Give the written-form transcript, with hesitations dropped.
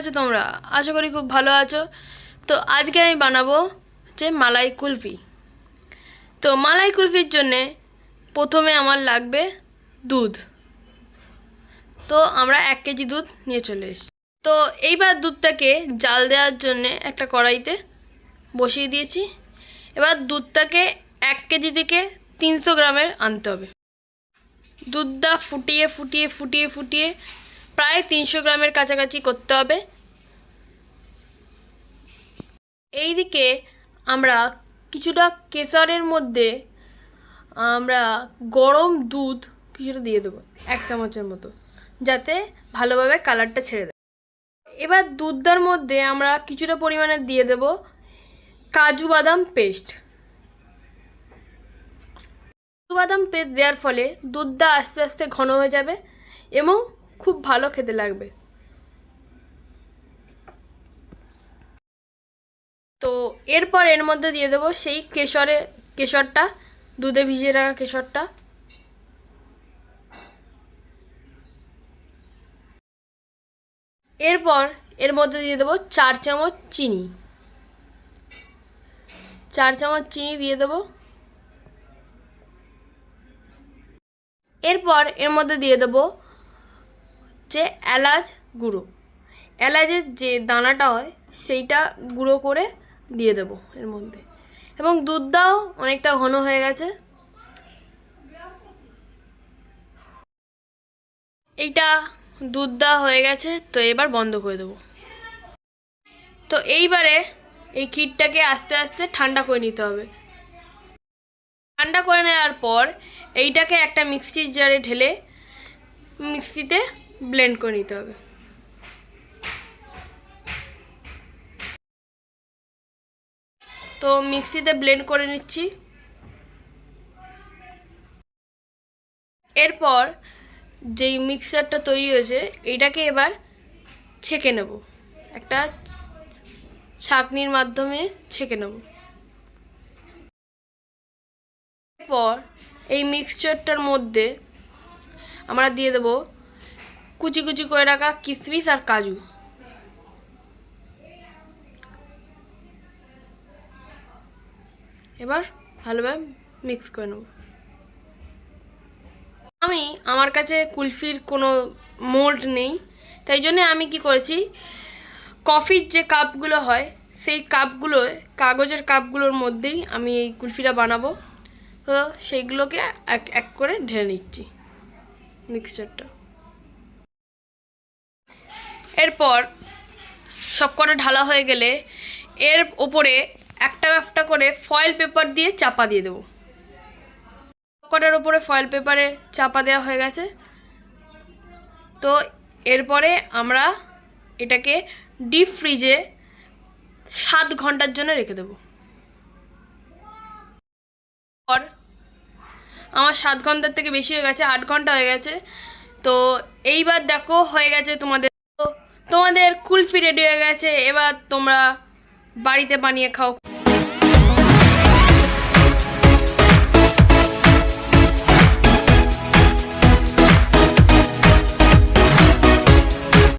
আছো তোমরা? আশা করি খুব ভালো আছো। তো আজকে আমি বানাবো যে মালাই কুলফি। তো মালাই কুলফির জন্যে প্রথমে আমার লাগবে দুধ। তো আমরা 1 কেজি দুধ নিয়ে চলে এসেছি। তো এইবার দুধটাকে জাল দেওয়ার জন্যে একটা কড়াইতে বসিয়ে দিয়েছি। এবার দুধটাকে 1 কেজি থেকে 300 গ্রামের আনতে হবে। দুধটা ফুটিয়ে ফুটিয়ে ফুটিয়ে ফুটিয়ে প্রায় 300 গ্রামের কাছাকাছি করতে হবে। এইদিকে আমরা কিছুটা কেশরের মধ্যে আমরা গরম দুধ কিছুটা দিয়ে দেবো, 1 চামচের মতো, যাতে ভালোভাবে কালারটা ছেড়ে দেয়। এবার দুধটার মধ্যে আমরা কিছুটা পরিমাণে দিয়ে দেব কাজু বাদাম পেস্ট। কাজু বাদাম পেস্ট দেওয়ার ফলে দুধটা আস্তে আস্তে ঘন হয়ে যাবে এবং খুব ভালো খেতে লাগবে। তো এরপর এর মধ্যে দিয়ে দেবো সেই কেশরটা, দুধে ভিজিয়ে রাখা কেশরটা। এরপর এর মধ্যে দিয়ে দেবো 4 চামচ চিনি। 4 চামচ চিনি দিয়ে দেবো। এরপর এর মধ্যে দিয়ে দেবো যে এলাচ গুঁড়ো। এলাচের যে দানাটা হয় সেইটা গুঁড়ো করে দিয়ে দেবো এর মধ্যে। এবং দুধটাও অনেকটা ঘন হয়ে গেছে। এইটা দুধটা হয়ে গেছে, তো এবার বন্ধ করে দেবো। তো এইবারে এই ক্ষীরটাকে আস্তে আস্তে ঠান্ডা করে নিতে হবে। ঠান্ডা করে নেওয়ার পর এইটাকে একটা মিক্সির জারে ঢেলে মিক্সিতে ব্লেন্ড করে নিতে হবে। তো মিক্সিতে ব্লেন্ড করে নিচ্ছি। এরপর যেই মিক্সারটা তৈরি হয়েছে এইটাকে এবার ছেঁকে নেব, একটা ছাঁকনির মাধ্যমে ছেঁকে নেব। এরপর এই মিক্সচারটার মধ্যে আমরা দিয়ে দেব কুচি কুচি করে রাখা কিশমিশ আর কাজু। এবার ভালোভাবে মিক্স করে নেব। আমার কাছে কুলফির কোনো মোল্ড নেই, তাই জন্য আমি কি করেছি, কফির যে কাপগুলো হয় সেই কাপগুলোয়, কাগজের কাপগুলোর মধ্যেই আমি এই কুলফিটা বানাবো। তো সেইগুলোকে এক এক করে ঢেলে নিচ্ছি মিক্সচারটা। এরপর সব কটা ঢালা হয়ে গেলে এর ওপরে একটা একটা করে ফয়েল পেপার দিয়ে চাপা দিয়ে দেবো। কটার ওপরে ফয়েল পেপারে চাপা দেওয়া হয়ে গেছে। তো এরপরে আমরা এটাকে ডিপ ফ্রিজে 7 ঘন্টার জন্য রেখে দেবো। আর আমার 7 ঘন্টার থেকে বেশি হয়ে গেছে, 8 ঘন্টা হয়ে গেছে। তো এইবার দেখো হয়ে গেছে তোমাদের কুলফি রেডি হয়ে গেছে। এবার তোমরা বাড়িতে বানিয়ে খাও।